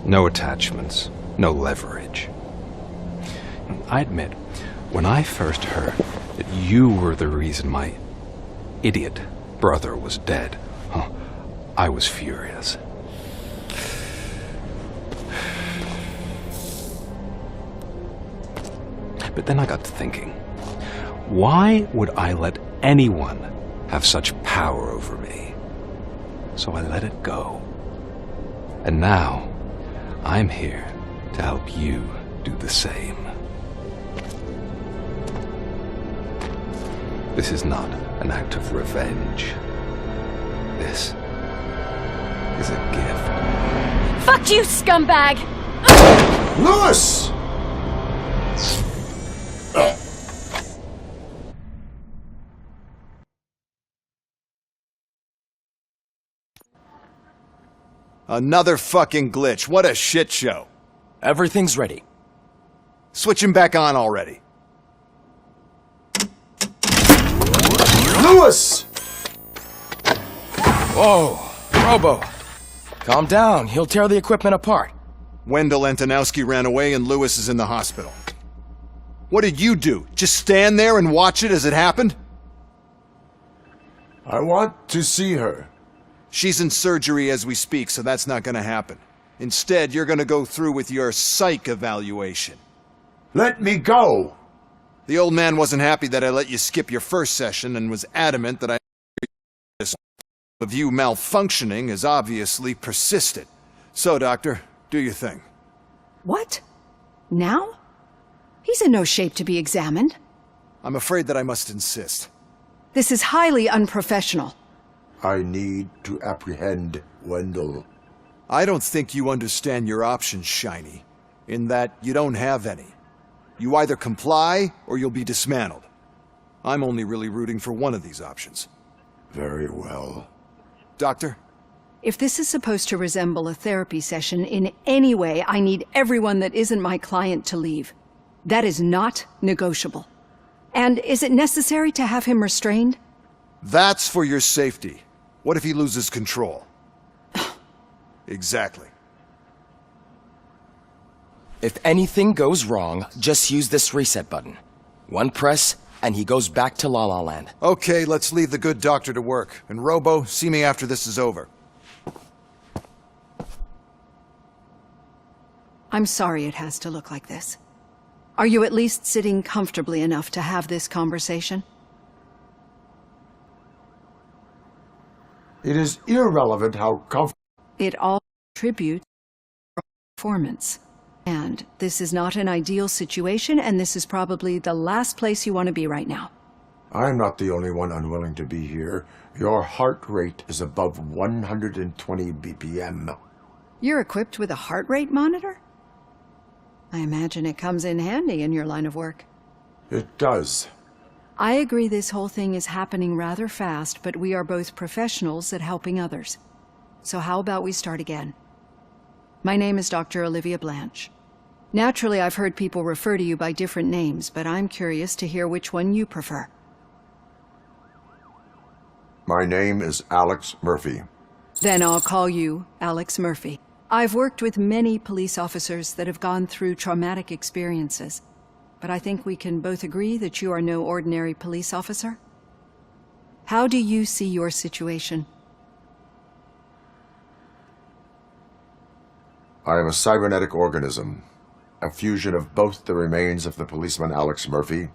No attachments, no leverage. I admit, when I first heard that you were the reason my idiot brother was dead, I was furious. But then I got to thinking, why would I let anyone have such power over me? So I let it go. And now, I'm here to help you do the same. This is not an act of revenge. This is a gift. Fuck you, scumbag! Lewis! Another fucking glitch. What a shit show. Everything's ready. Switch him back on already. Lewis! Whoa, Robo. Calm down, he'll tear the equipment apart. Wendell Antonowski ran away and Lewis is in the hospital. What did you do? Just stand there and watch it as it happened? I want to see her. She's in surgery as we speak, so that's not gonna happen. Instead, you're gonna go through with your psych evaluation. Let me go! The old man wasn't happy that I let you skip your first session and was adamant that of you malfunctioning has obviously persisted. So, Doctor, do your thing. What? Now? He's in no shape to be examined. I'm afraid that I must insist. This is highly unprofessional. I need to apprehend Wendell. I don't think you understand your options, Shiny, in that you don't have any. You either comply or you'll be dismantled. I'm only really rooting for one of these options. Very well. Doctor? If this is supposed to resemble a therapy session in any way, I need everyone that isn't my client to leave. That is not negotiable. And is it necessary to have him restrained? That's for your safety. What if he loses control? Exactly. If anything goes wrong, just use this reset button. One press, and he goes back to La La Land. Okay, let's leave the good doctor to work. And Robo, see me after this is over. I'm sorry it has to look like this. Are you at least sitting comfortably enough to have this conversation? It is irrelevant how comfortable... It all contributes to performance. And this is not an ideal situation, and this is probably the last place you want to be right now. I'm not the only one unwilling to be here. Your heart rate is above 120 BPM. You're equipped with a heart rate monitor? I imagine it comes in handy in your line of work. It does. I agree this whole thing is happening rather fast, but we are both professionals at helping others. So how about we start again? My name is Dr. Olivia Blanche. Naturally, I've heard people refer to you by different names, but I'm curious to hear which one you prefer. My name is Alex Murphy. Then I'll call you Alex Murphy. I've worked with many police officers that have gone through traumatic experiences, but I think we can both agree that you are no ordinary police officer. How do you see your situation? I am a cybernetic organism, a fusion of both the remains of the policeman Alex Murphy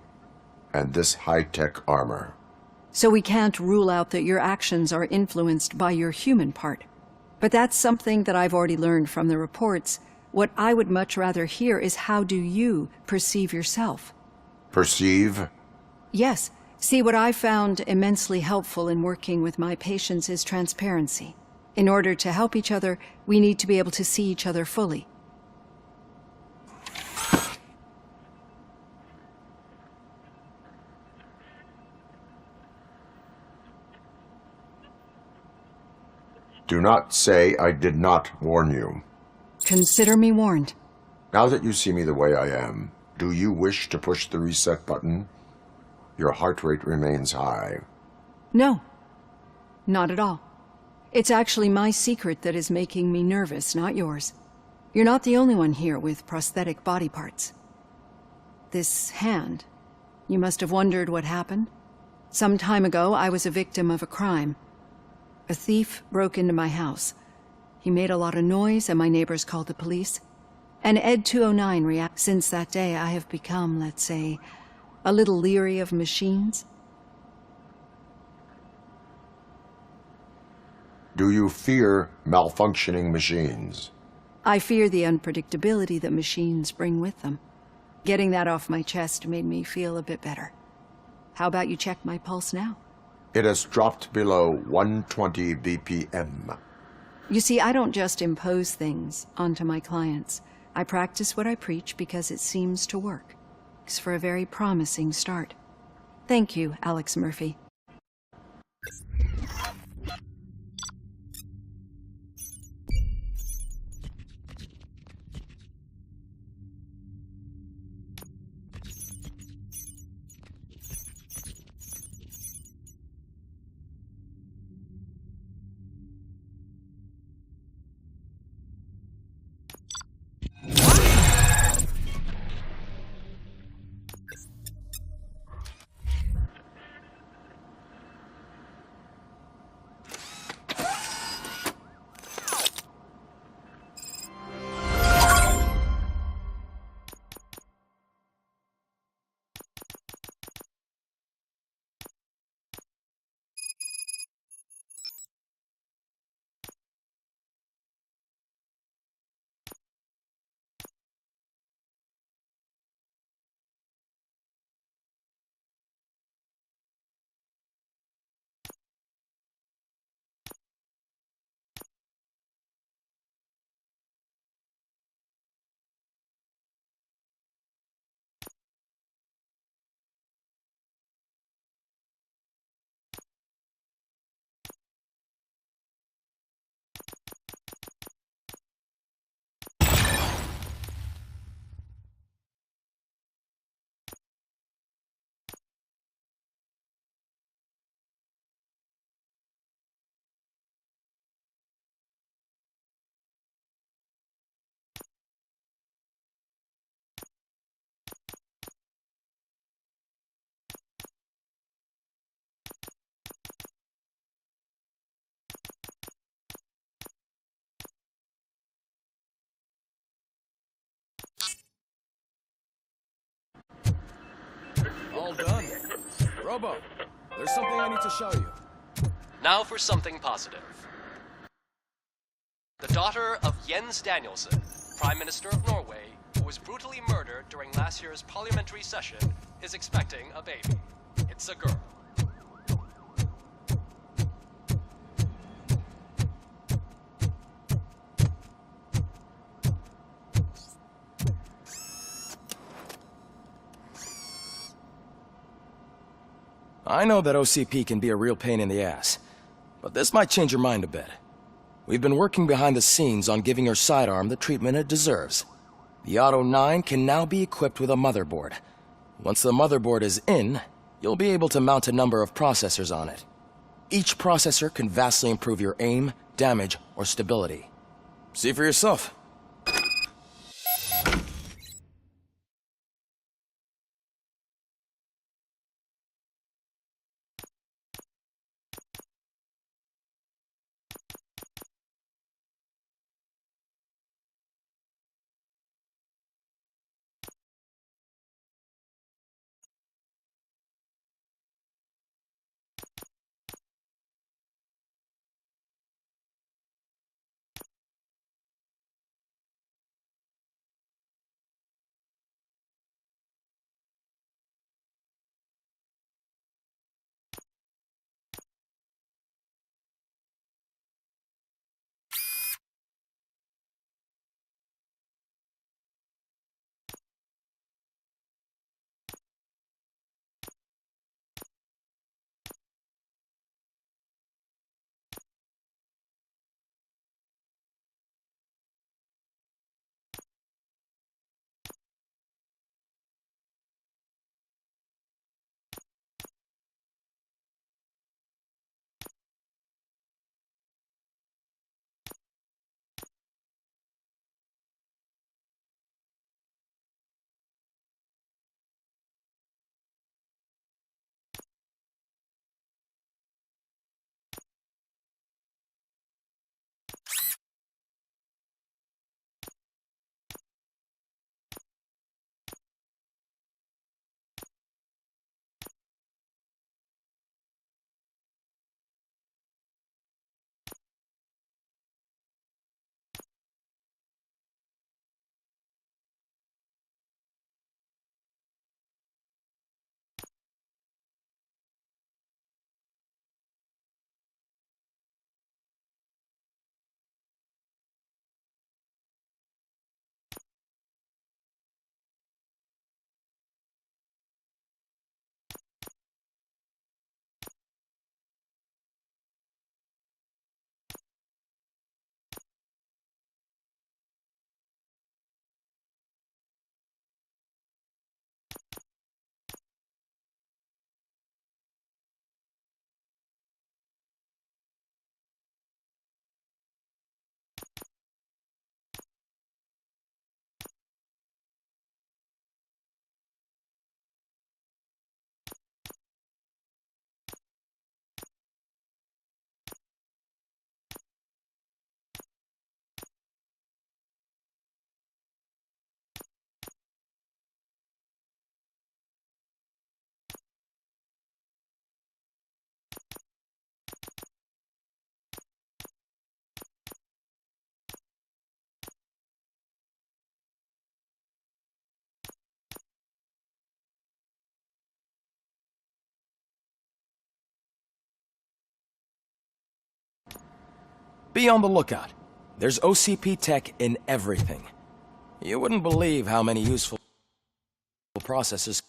and this high-tech armor. So we can't rule out that your actions are influenced by your human part. But that's something that I've already learned from the reports. What I would much rather hear is how do you perceive yourself? Perceive? Yes. See, what I found immensely helpful in working with my patients is transparency. In order to help each other, we need to be able to see each other fully. Do not say I did not warn you. Consider me warned. Now that you see me the way I am, do you wish to push the reset button? Your heart rate remains high. No, not at all. It's actually my secret that is making me nervous, not yours. You're not the only one here with prosthetic body parts. This hand, you must have wondered what happened. Some time ago, I was a victim of a crime. A thief broke into my house. He made a lot of noise and my neighbors called the police. And Ed 209 reacted. Since that day, I have become, let's say, a little leery of machines. Do you fear malfunctioning machines? I fear the unpredictability that machines bring with them. Getting that off my chest made me feel a bit better. How about you check my pulse now? It has dropped below 120 BPM. You see, I don't just impose things onto my clients. I practice what I preach because it seems to work. It's for a very promising start. Thank you, Alex Murphy. All done. Robo, there's something I need to show you. Now for something positive. The daughter of Jens Danielson, Prime Minister of Norway, who was brutally murdered during last year's parliamentary session, is expecting a baby. It's a girl. I know that OCP can be a real pain in the ass, but this might change your mind a bit. We've been working behind the scenes on giving her sidearm the treatment it deserves. The Auto 9 can now be equipped with a motherboard. Once the motherboard is in, you'll be able to mount a number of processors on it. Each processor can vastly improve your aim, damage, or stability. See for yourself. Be on the lookout. There's OCP tech in everything. You wouldn't believe how many useful processes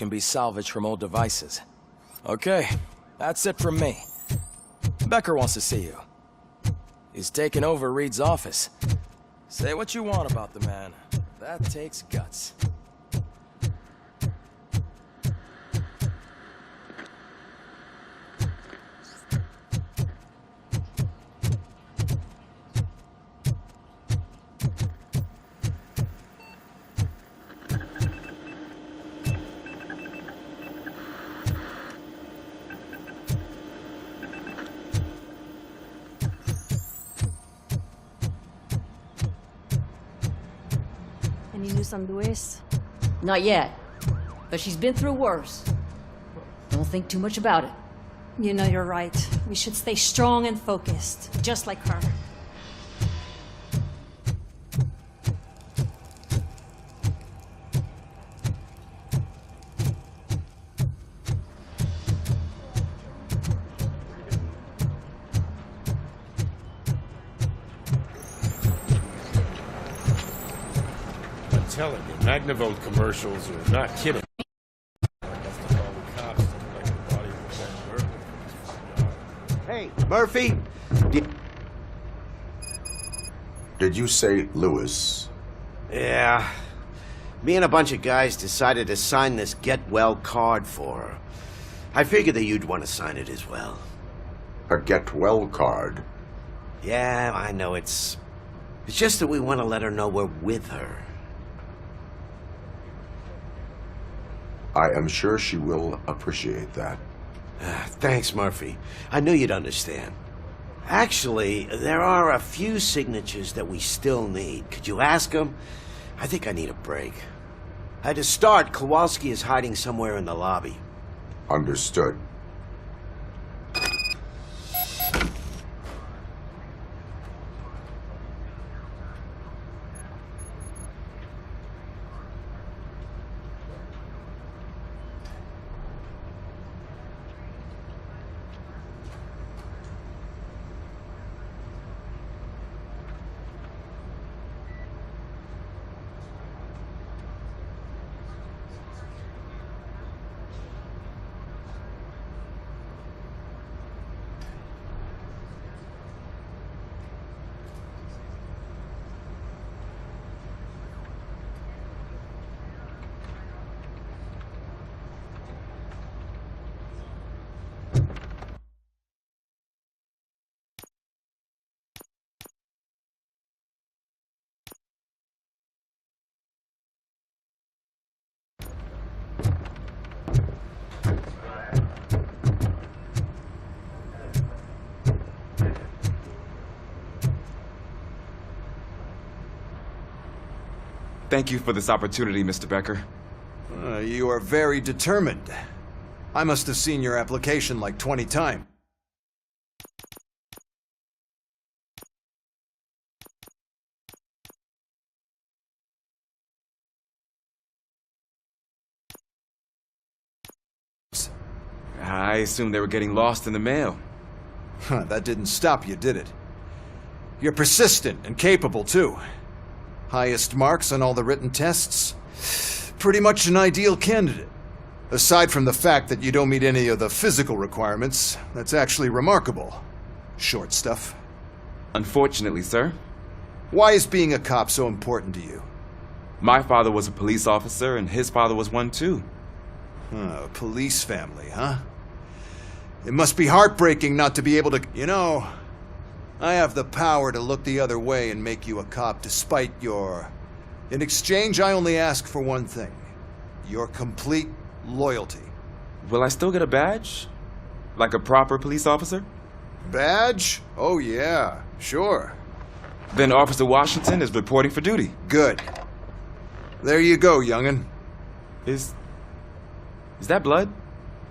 can be salvaged from old devices. Okay, that's it from me. Becker wants to see you. He's taken over Reed's office. Say what you want about the man. That takes guts. Any news on Luis? Not yet. But she's been through worse. Don't think too much about it. You know you're right. We should stay strong and focused, just like her. I'm telling you, Magnavolt commercials are not kidding. Hey, Murphy! Did you say Lewis? Yeah. Me and a bunch of guys decided to sign this get well card for her. I figured that you'd want to sign it as well. A get well card? Yeah, I know it's just that we want to let her know we're with her. I am sure she will appreciate that. Thanks, Murphy. I knew you'd understand. Actually, there are a few signatures that we still need. Could you ask them? I think I need a break. To start, Kowalski is hiding somewhere in the lobby. Understood. Thank you for this opportunity, Mr. Becker. You are very determined. I must have seen your application like 20 times. I assumed they were getting lost in the mail. That didn't stop you, did it? You're persistent and capable, too. Highest marks on all the written tests. Pretty much an ideal candidate. Aside from the fact that you don't meet any of the physical requirements, that's actually remarkable. Short stuff. Unfortunately, sir. Why is being a cop so important to you? My father was a police officer, and his father was one too. A police family, huh? It must be heartbreaking not to be able to... You know, I have the power to look the other way and make you a cop despite your... In exchange, I only ask for one thing. Your complete loyalty. Will I still get a badge? Like a proper police officer? Badge? Oh yeah, sure. Then Officer Washington is reporting for duty. Good. There you go, young'un. Is that blood?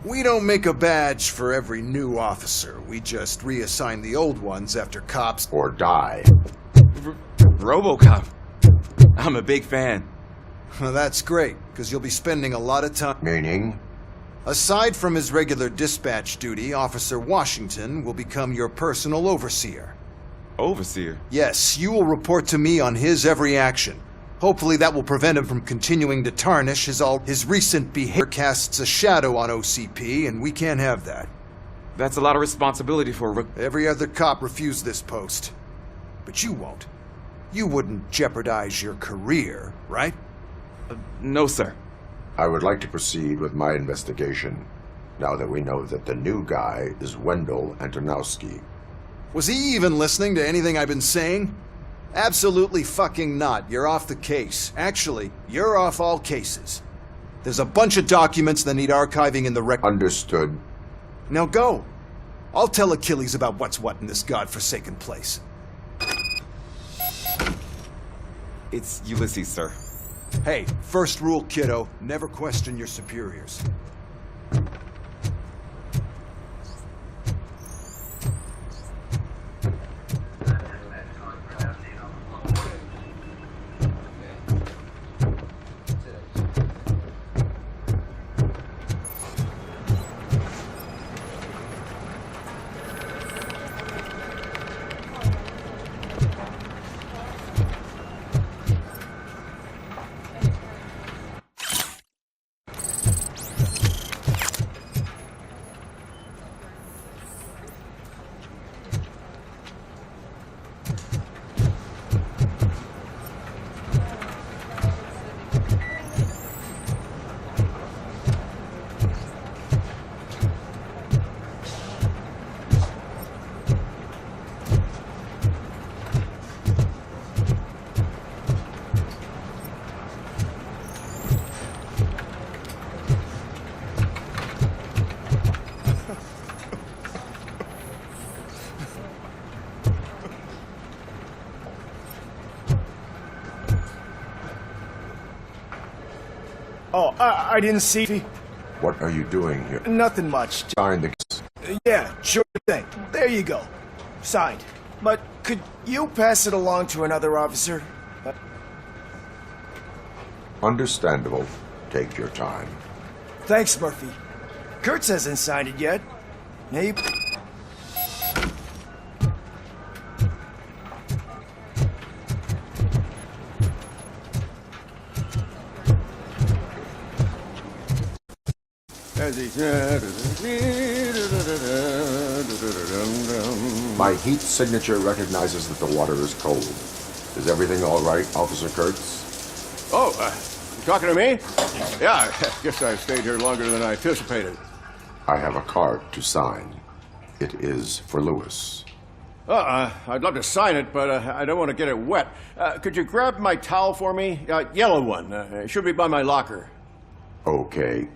We don't make a badge for every new officer. We just reassign the old ones after cops... Or die. ROBOCOP. I'm a big fan. That's great, because you'll be spending a lot of time... Meaning? Aside from his regular dispatch duty, Officer Washington will become your personal overseer. Overseer? Yes, you will report to me on his every action. Hopefully that will prevent him from continuing to tarnish his recent behavior casts a shadow on OCP, and we can't have that. That's a lot of responsibility for Every other cop refused this post. But you won't. You wouldn't jeopardize your career, right? No, sir. I would like to proceed with my investigation, now that we know that the new guy is Wendell Antonowski. Was he even listening to anything I've been saying? Absolutely fucking not. You're off the case. Actually, you're off all cases. There's a bunch of documents that need archiving in the record. Understood. Now go. I'll tell Achilles about what's what in this godforsaken place. It's Ulysses, sir. Hey, first rule, kiddo. Never question your superiors. Oh, I didn't see... What are you doing here? Nothing much. Sign the... Yeah, sure thing. There you go. Signed. But could you pass it along to another officer? Understandable. Take your time. Thanks, Murphy. Kurtz hasn't signed it yet. Maybe... My heat signature recognizes that the water is cold. Is everything all right, Officer Kurtz? Oh, you talking to me? Yeah, I guess I stayed here longer than I anticipated. I have a card to sign. It is for Lewis. I'd love to sign it, but I don't want to get it wet. Could you grab my towel for me? Yellow one. It should be by my locker. Okay.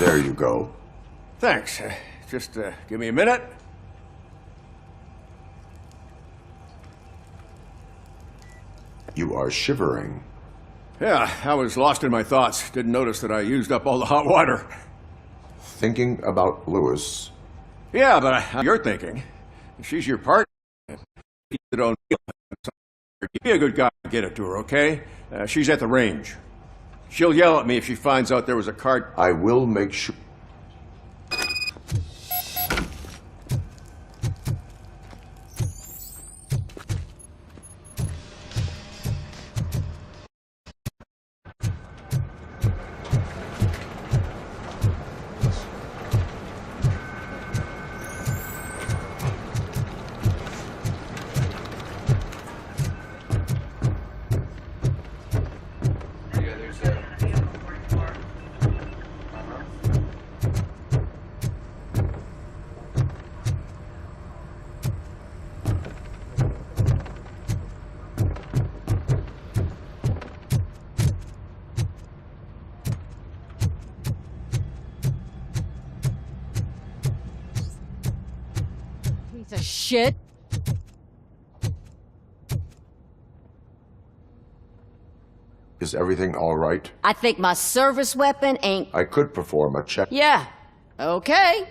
There you go. Thanks. Just give me a minute. You are shivering. Yeah, I was lost in my thoughts. Didn't notice that I used up all the hot water. Thinking about Lewis. Yeah, but you're thinking. She's your partner. You don't be a good guy and get it to her, okay? She's at the range. She'll yell at me if she finds out there was a card. I will make sure. Piece of shit. Is everything all right? I think my service weapon ain't... I could perform a check. Yeah. Okay.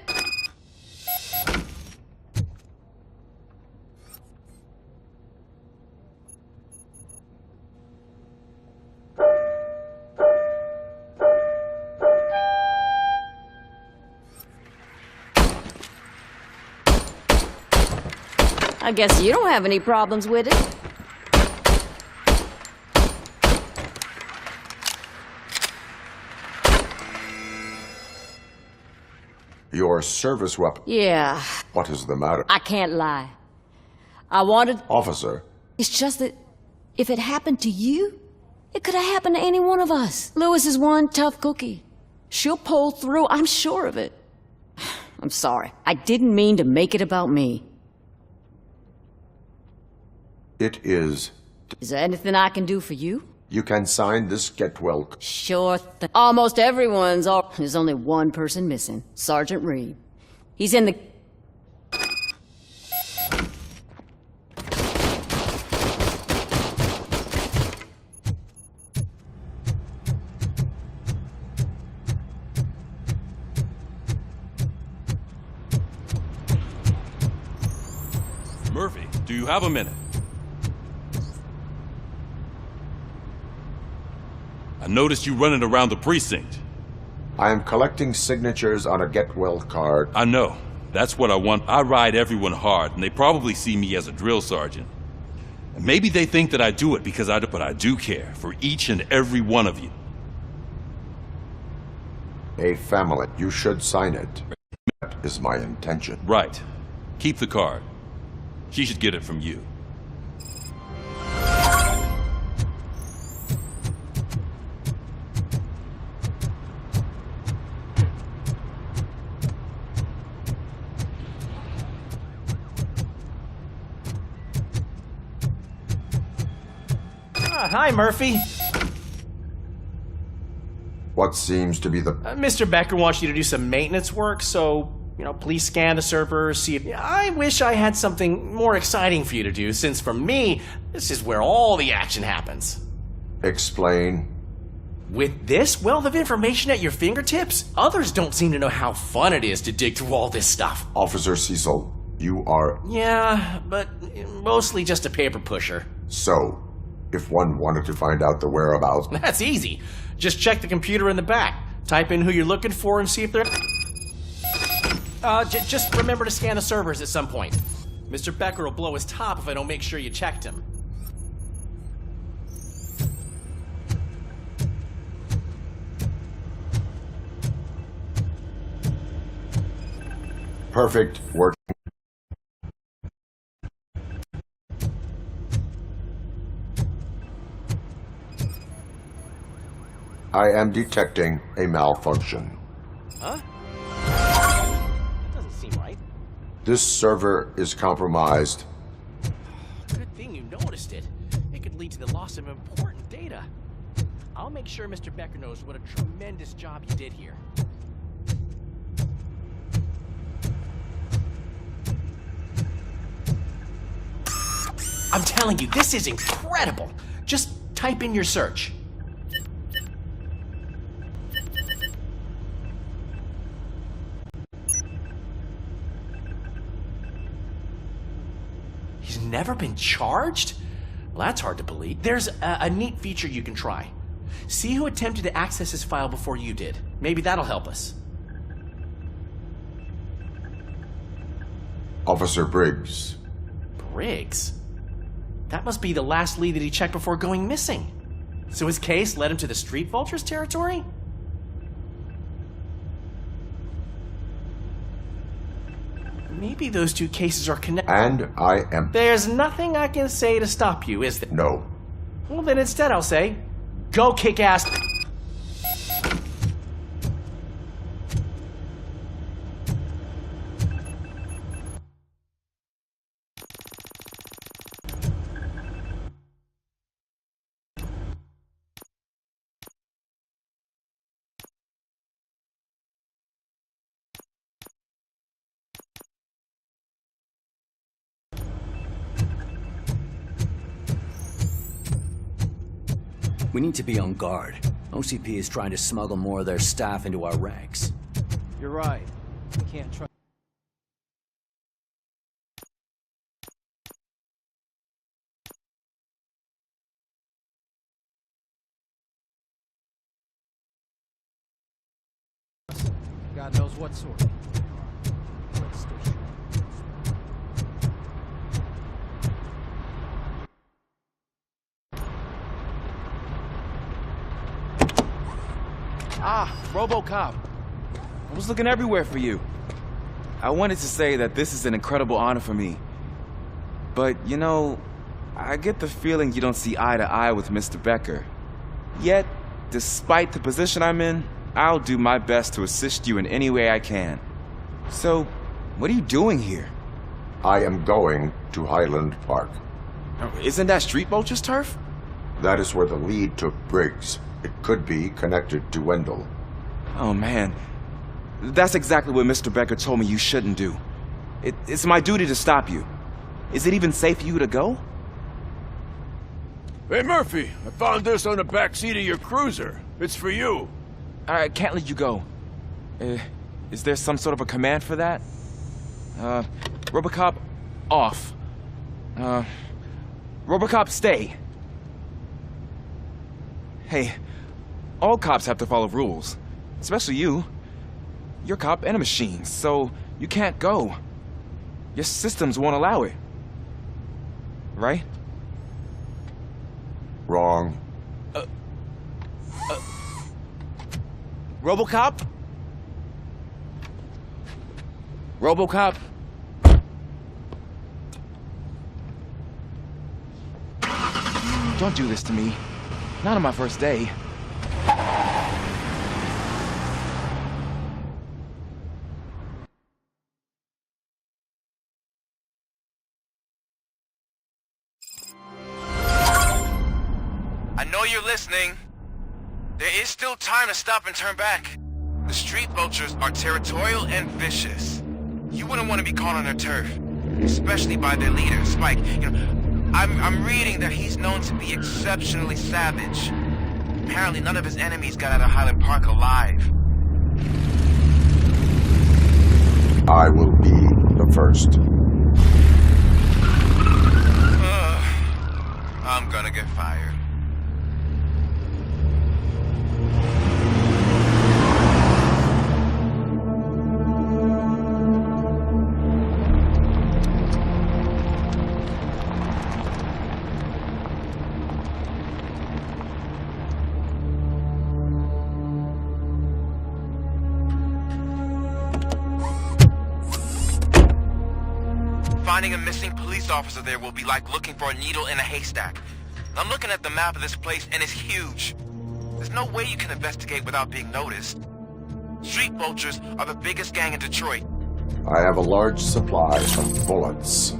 I guess you don't have any problems with it. Your service weapon. Yeah. What is the matter? I can't lie. I wanted... Officer. It's just that if it happened to you, it could have happened to any one of us. Lewis is one tough cookie. She'll pull through, I'm sure of it. I'm sorry. I didn't mean to make it about me. It is. Is there anything I can do for you? You can sign this get well. Sure thing. Almost everyone's all... There's only one person missing. Sergeant Reed. He's in the... Murphy, do you have a minute? I noticed you running around the precinct. I am collecting signatures on a get well card. I know. That's what I want. I ride everyone hard, and they probably see me as a drill sergeant. And maybe they think that I do it because but I do care for each and every one of you. A family. You should sign it. That is my intention. Right. Keep the card. She should get it from you. Hi, Murphy. What seems to be the... Mr. Becker wants you to do some maintenance work, so, please scan the server, see if... I wish I had something more exciting for you to do, since for me, this is where all the action happens. Explain. With this wealth of information at your fingertips, others don't seem to know how fun it is to dig through all this stuff. Officer Cecil, you are... Yeah, but mostly just a paper pusher. So, if one wanted to find out the whereabouts... That's easy. Just check the computer in the back. Type in who you're looking for and see if they're... just remember to scan the servers at some point. Mr. Becker will blow his top if I don't make sure you checked him. Perfect. Work. I am detecting a malfunction. Huh? Doesn't seem right. This server is compromised. Good thing you noticed it. It could lead to the loss of important data. I'll make sure Mr. Becker knows what a tremendous job you did here. I'm telling you, this is incredible. Just type in your search. He's never been charged? Well, that's hard to believe. There's a neat feature you can try. See who attempted to access his file before you did. Maybe that'll help us. Officer Briggs. Briggs? That must be the last lead that he checked before going missing. So his case led him to the Street Vultures territory? Maybe those two cases are connected. And I am... There's nothing I can say to stop you, is there? No. Well, then instead I'll say, go kick ass. We need to be on guard. OCP is trying to smuggle more of their staff into our ranks. You're right. We can't trust. God knows what sort. Ah, ROBOCOP. I was looking everywhere for you. I wanted to say that this is an incredible honor for me. But, you know, I get the feeling you don't see eye to eye with Mr. Becker. Yet, despite the position I'm in, I'll do my best to assist you in any way I can. So, what are you doing here? I am going to Highland Park. Isn't that Street Vulture's turf? That is where the lead took Briggs. It could be connected to Wendell. Oh, man. That's exactly what Mr. Becker told me you shouldn't do. It's my duty to stop you. Is it even safe for you to go? Hey, Murphy, I found this on the back seat of your cruiser. It's for you. I can't let you go. Is there some sort of a command for that? ROBOCOP, off. ROBOCOP, stay. Hey, all cops have to follow rules. Especially you. You're a cop and a machine, so you can't go. Your systems won't allow it. Right? Wrong. ROBOCOP? ROBOCOP? Don't do this to me. Not on my first day. I know you're listening. There is still time to stop and turn back. The Street Vultures are territorial and vicious. You wouldn't want to be caught on their turf, especially by their leader, Spike. You know, I'm reading that he's known to be exceptionally savage. Apparently none of his enemies got out of Highland Park alive. I will be the first. I'm gonna get fired. Finding a missing police officer there will be like looking for a needle in a haystack. I'm looking at the map of this place and it's huge. There's no way you can investigate without being noticed. Street Vultures are the biggest gang in Detroit. I have a large supply of bullets.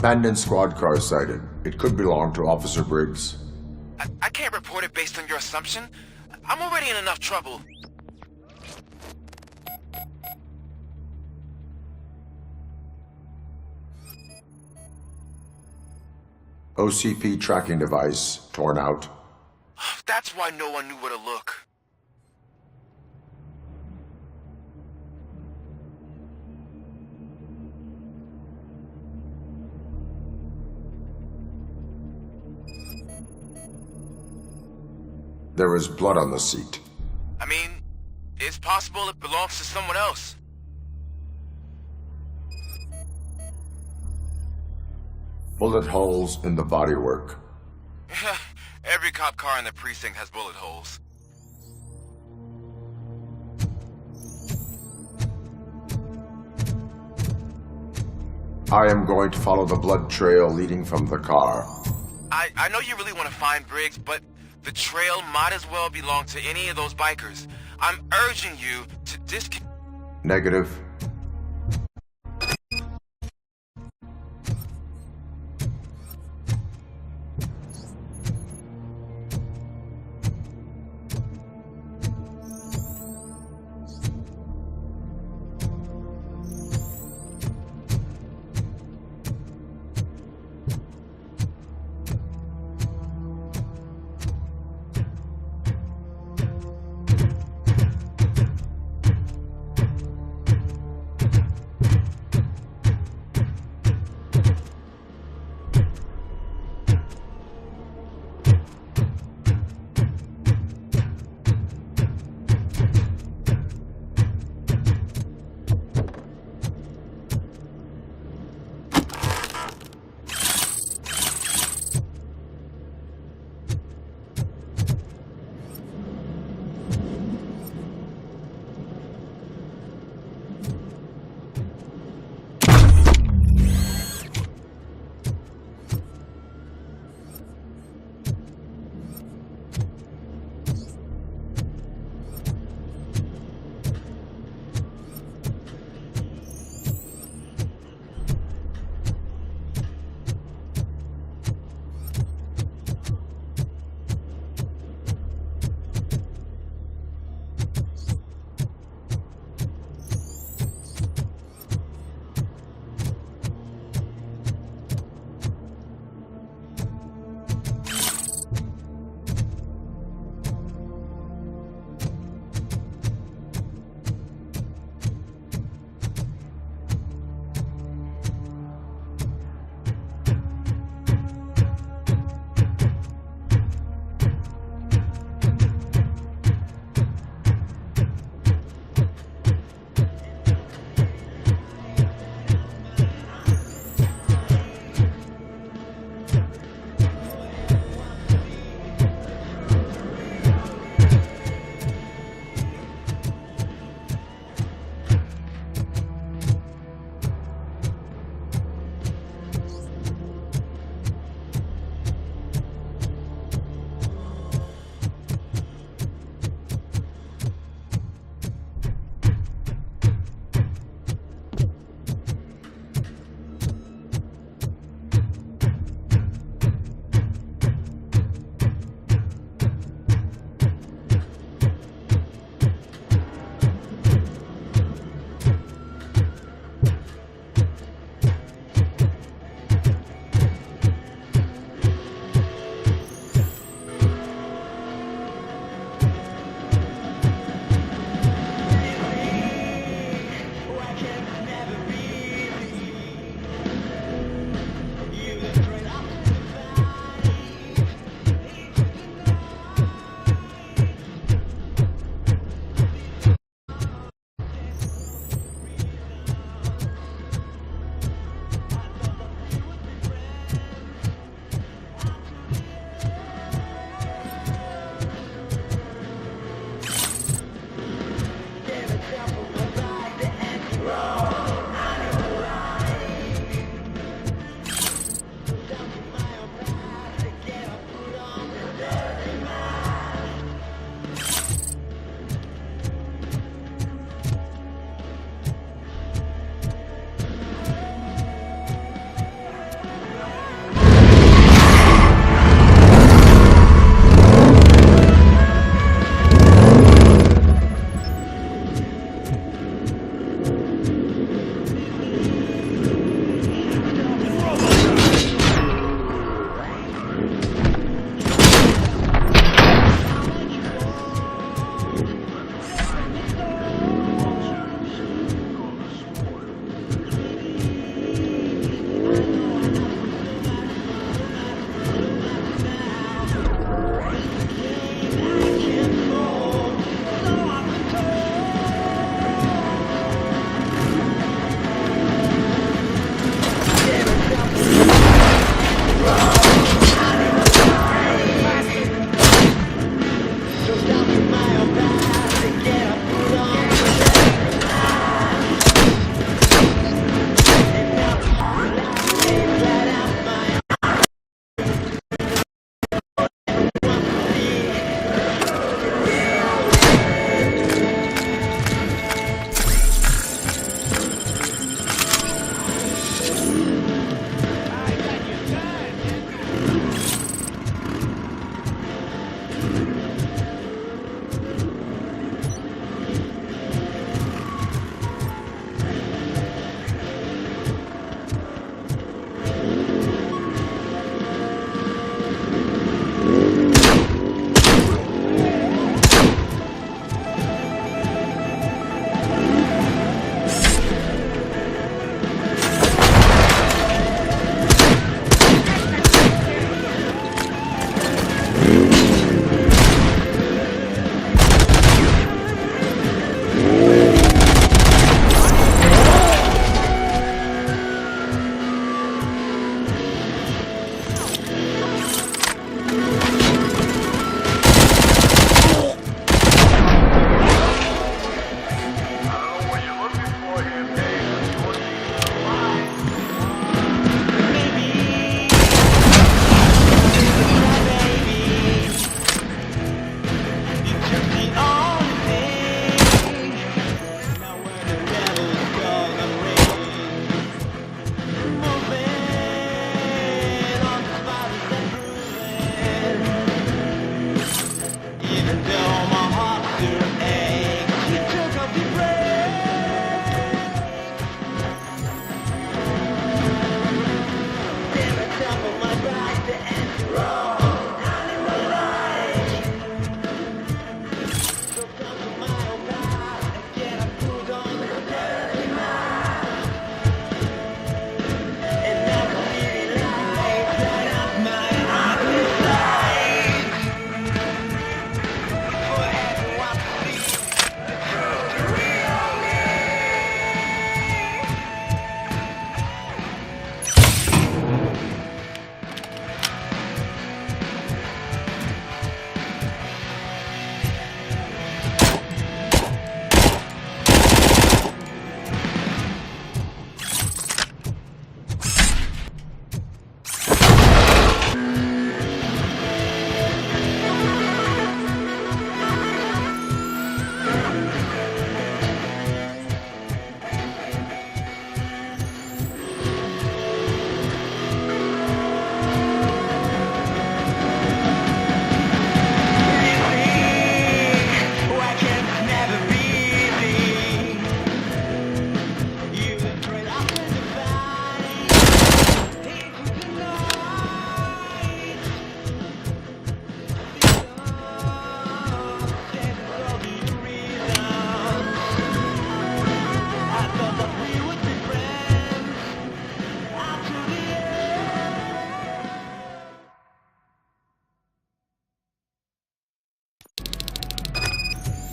Abandoned squad car sighted. It could belong to Officer Briggs. I can't report it based on your assumption. I'm already in enough trouble. OCP tracking device torn out. That's why no one knew where to look. There is blood on the seat. I mean, it's possible it belongs to someone else. Bullet holes in the bodywork. Every cop car in the precinct has bullet holes. I am going to follow the blood trail leading from the car. I know you really want to find Briggs, but the trail might as well belong to any of those bikers. I'm urging you to Negative.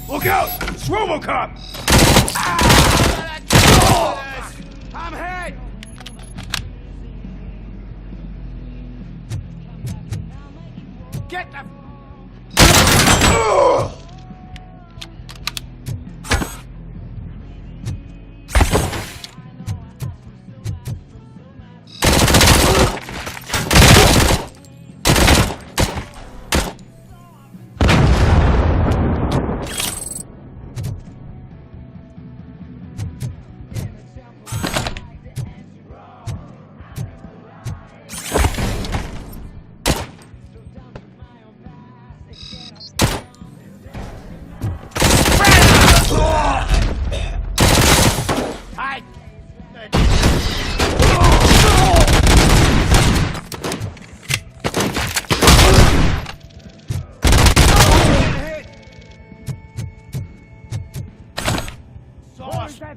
Look out! It's ROBOCOP! I'm hit! Get the...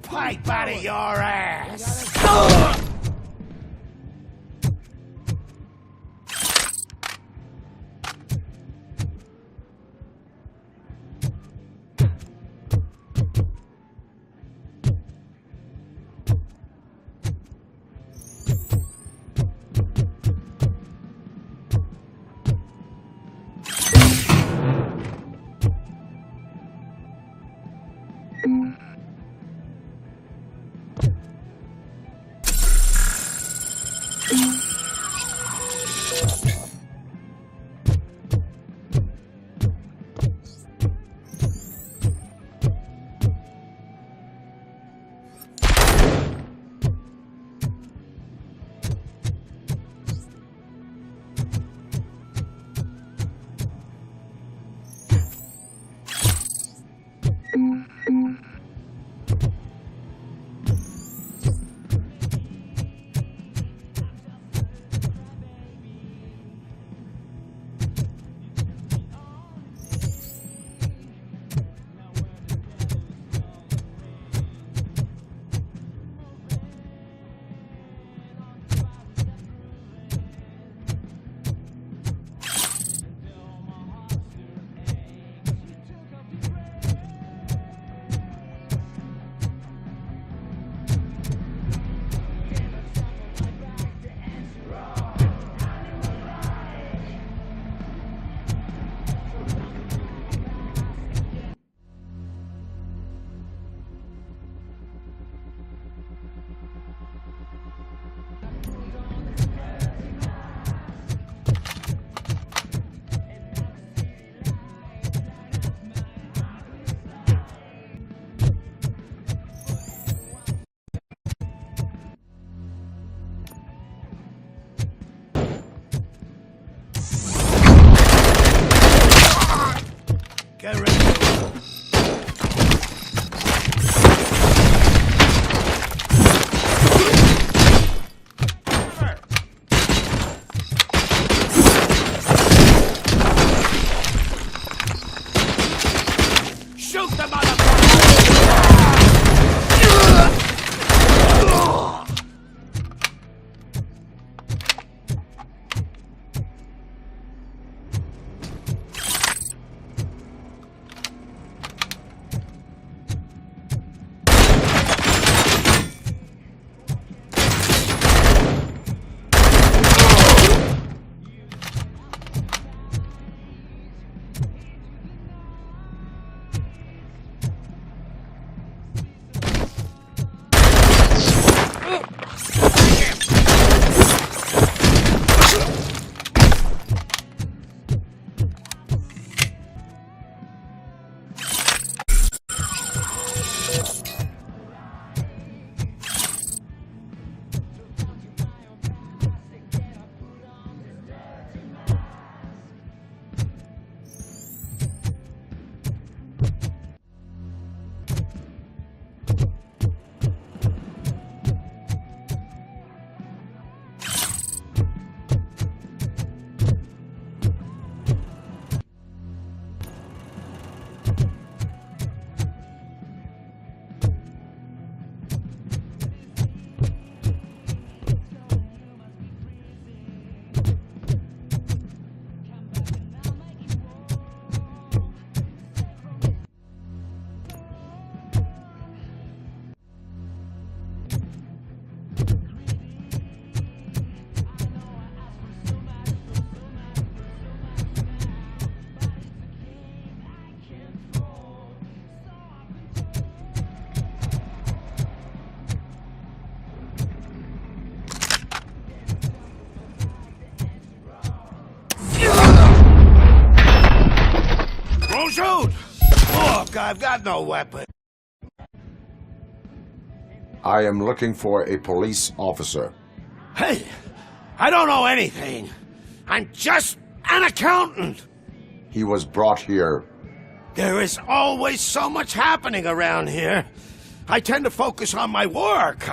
Pipe out of your ass! Don't shoot! Look, I've got no weapon. I am looking for a police officer. Hey, I don't know anything. I'm just an accountant. He was brought here. There is always so much happening around here. I tend to focus on my work.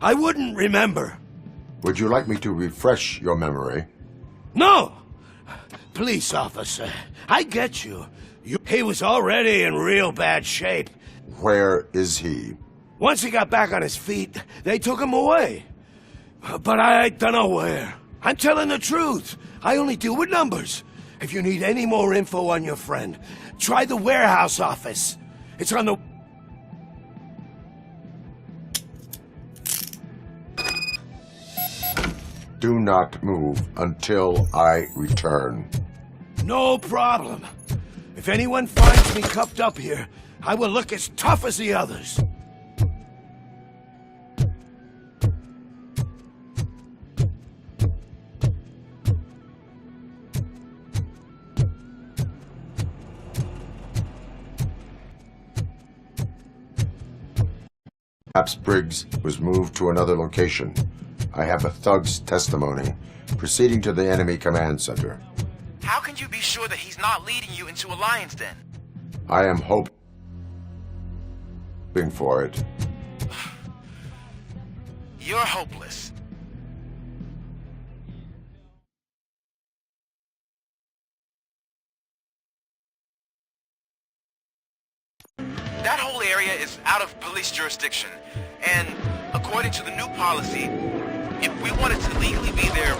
I wouldn't remember. Would you like me to refresh your memory? No! Police officer, I get you. He was already in real bad shape. Where is he? Once he got back on his feet, they took him away. But I don't know where. I'm telling the truth. I only deal with numbers. If you need any more info on your friend, try the warehouse office. It's on the... Do not move until I return. No problem. If anyone finds me cuffed up here, I will look as tough as the others. Perhaps Briggs was moved to another location. I have a thug's testimony proceeding to the enemy command center. How can you be sure that he's not leading you into a lion's den? I am hoping for it. You're hopeless. That whole area is out of police jurisdiction, and according to the new policy, if we wanted to legally be there,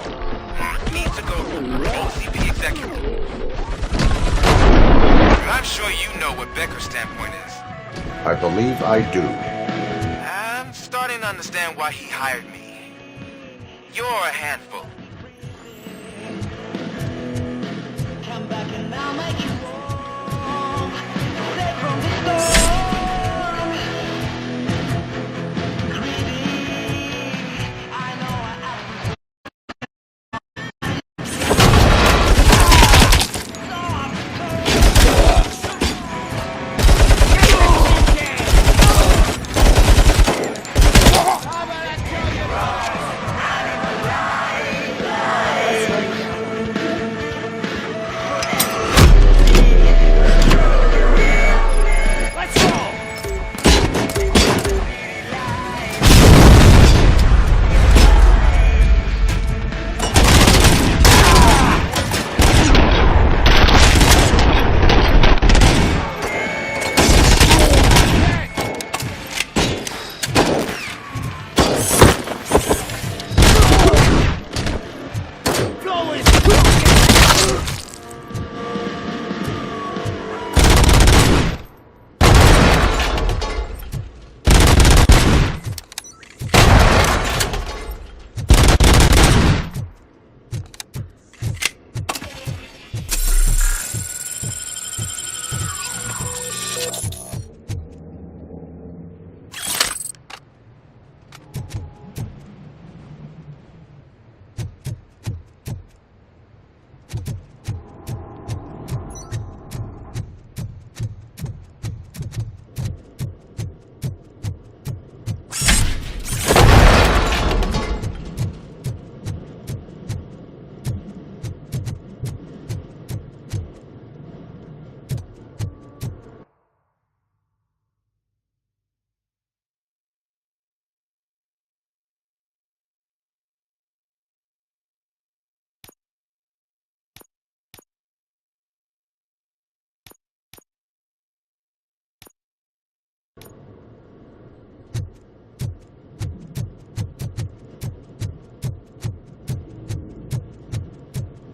it needs to go through OCP executive. And I'm sure you know what Becker's standpoint is. I believe I do. I'm starting to understand why he hired me. You're a handful. Come back and I'll make you warm. Stay from the storm.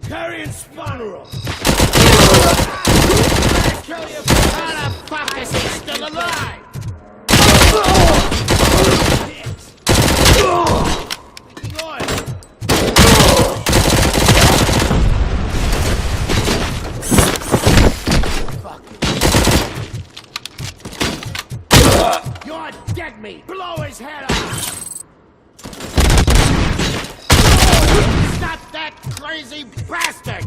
Carrying Spawneral! Kill you! How the fuck is he still alive? You're dead meat! Blow his head off! Stop that crazy bastard!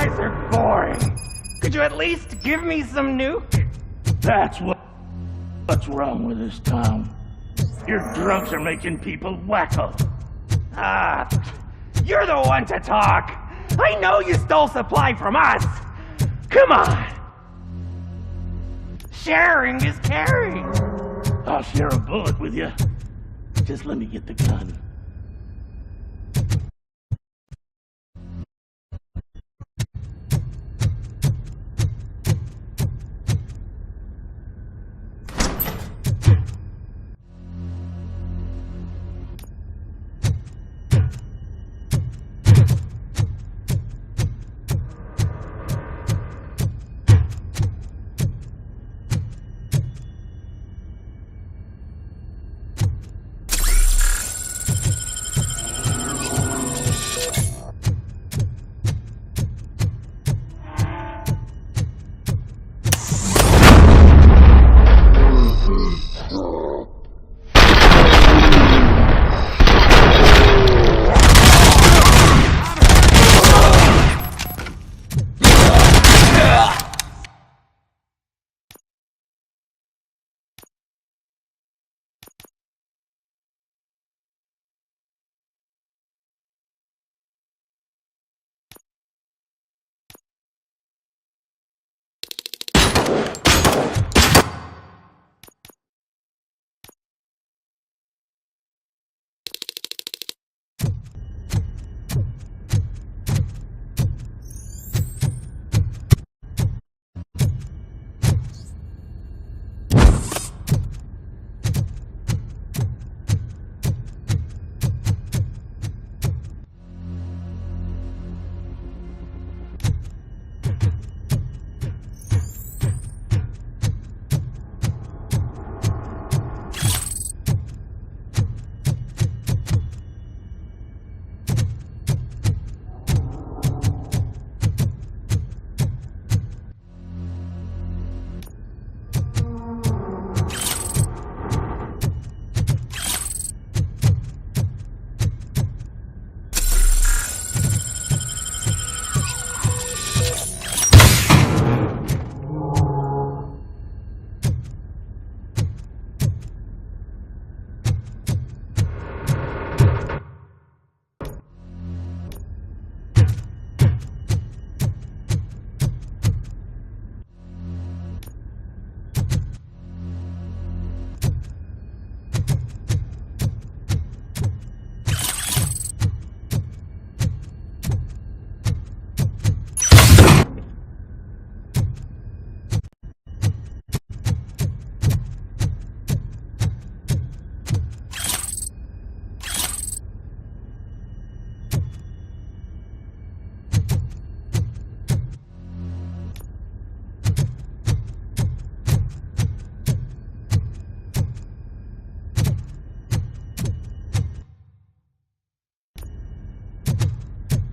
guys are boring. Could you at least give me some nuke? That's what's wrong with this town. Your drunks are making people wacko. Ah, you're the one to talk. I know you stole supply from us. Come on. Sharing is caring. I'll share a bullet with you. Just let me get the gun.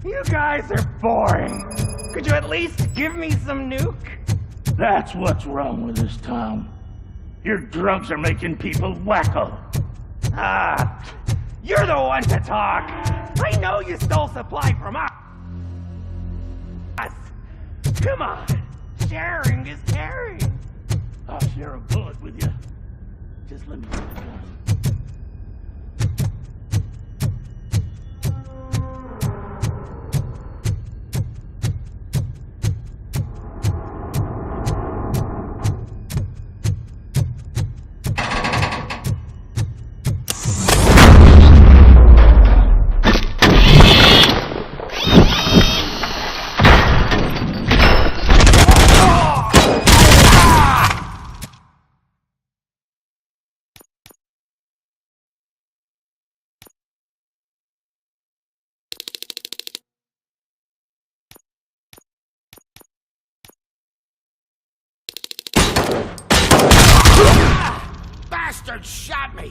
You guys are boring. Could you at least give me some nuke? That's what's wrong with this town. Your drunks are making people wacko. Ah, you're the one to talk. I know you stole supply from us. Come on. Sharing is caring. I'll share a bullet with you. Just let me get the gun. Bastard shot me!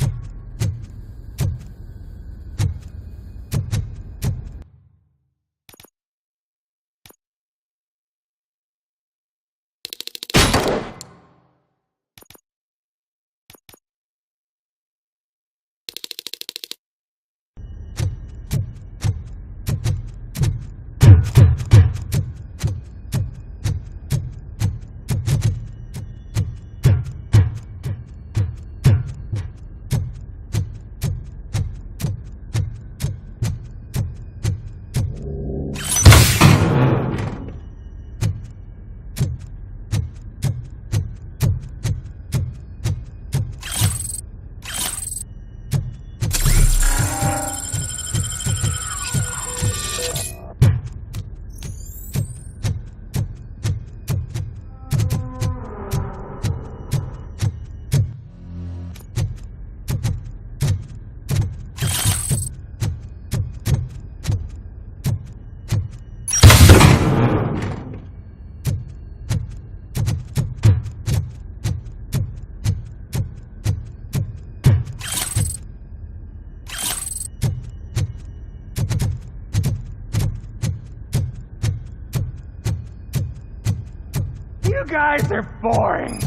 guys are boring.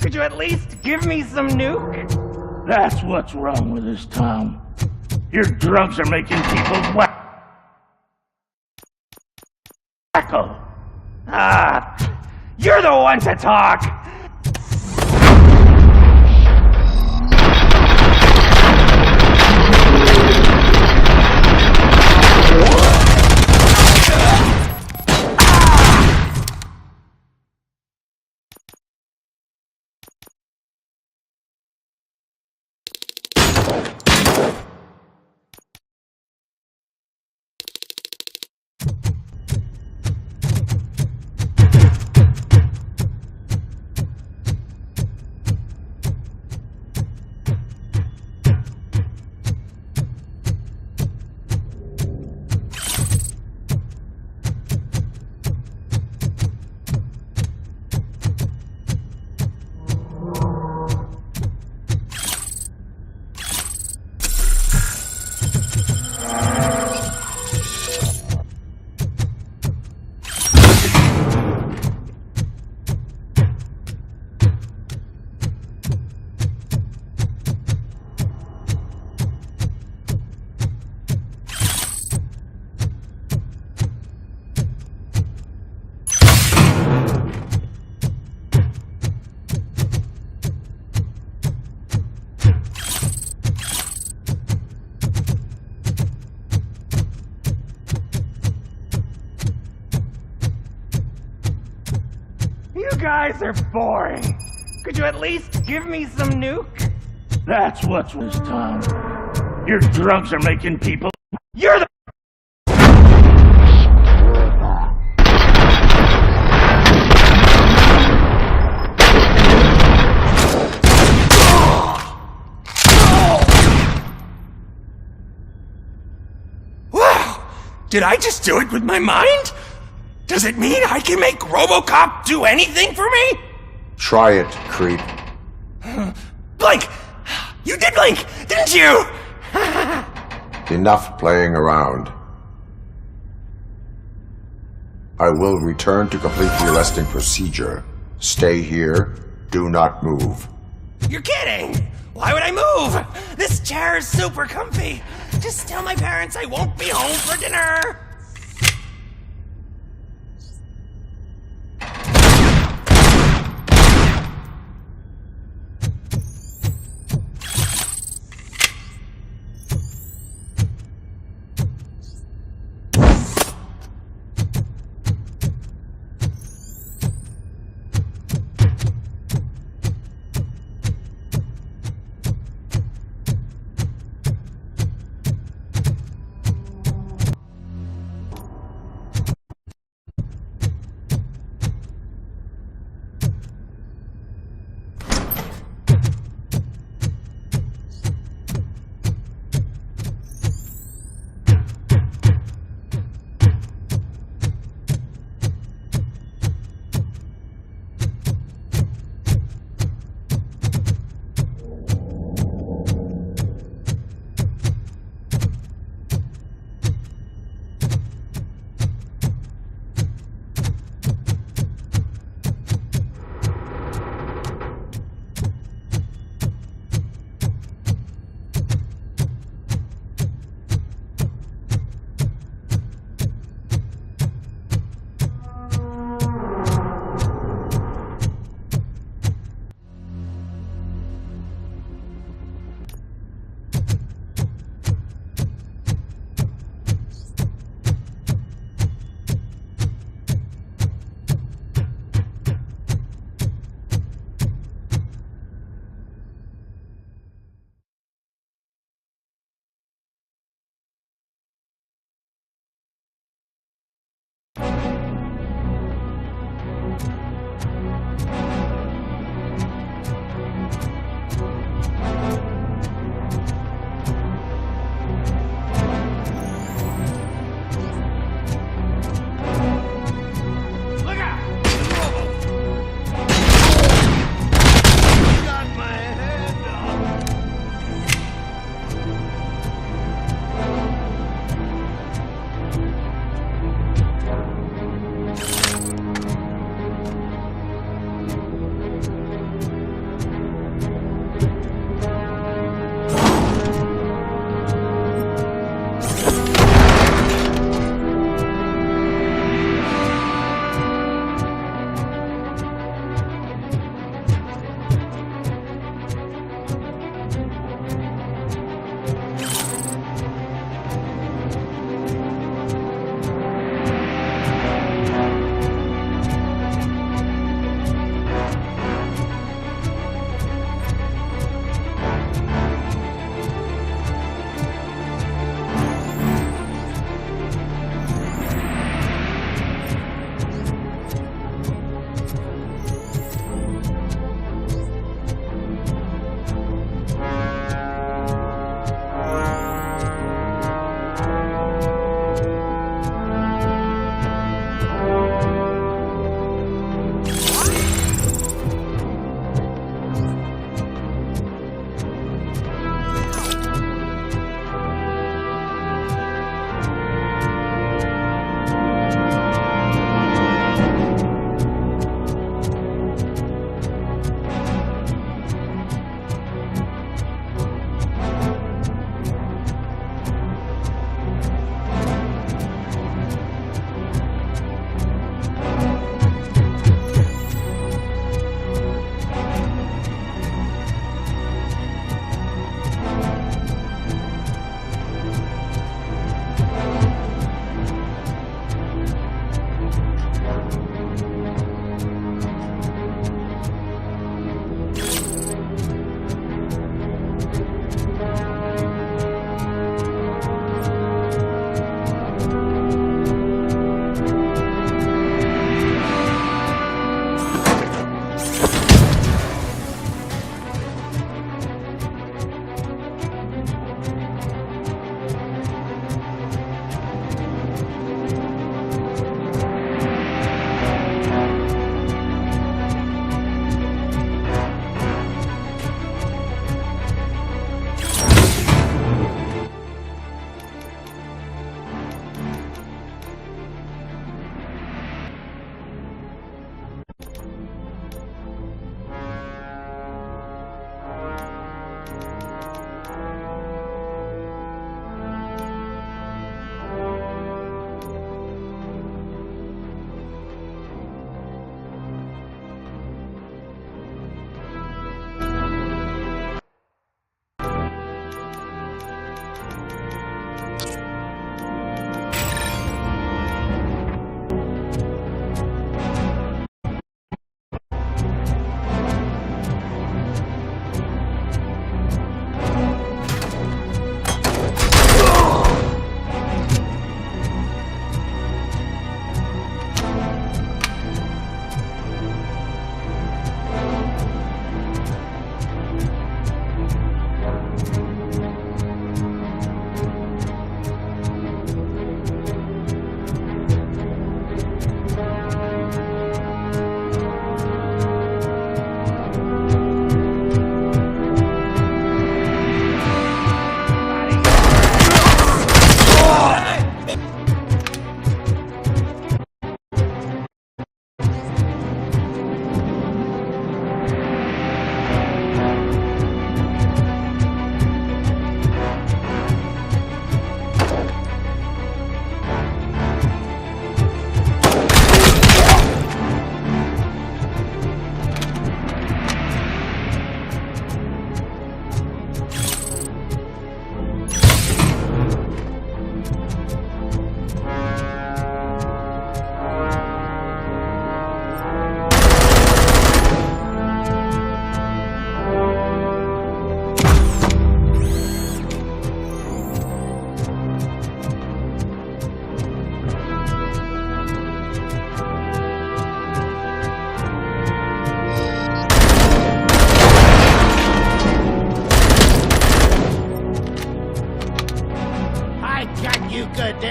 Could you at least give me some nuke? That's what's wrong with this town. Your drugs are making people wacko. You're the one to talk. You guys are boring. Could you at least give me some nuke? That's what's this time. Your drugs are making people. You're the. Wow! Did I just do it with my mind? Does it mean I can make ROBOCOP do anything for me? Try it, creep. Blink! You did blink, didn't you? Enough playing around. I will return to complete the arresting procedure. Stay here. Do not move. You're kidding! Why would I move? This chair is super comfy. Just tell my parents I won't be home for dinner.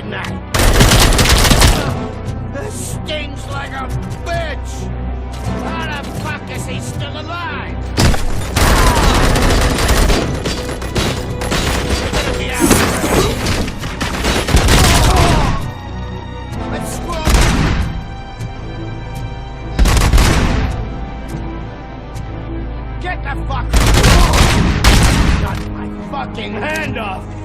didn't I? This stings like a bitch! How the fuck is he still alive? Let's go! Get the fuck! Got my fucking hand off!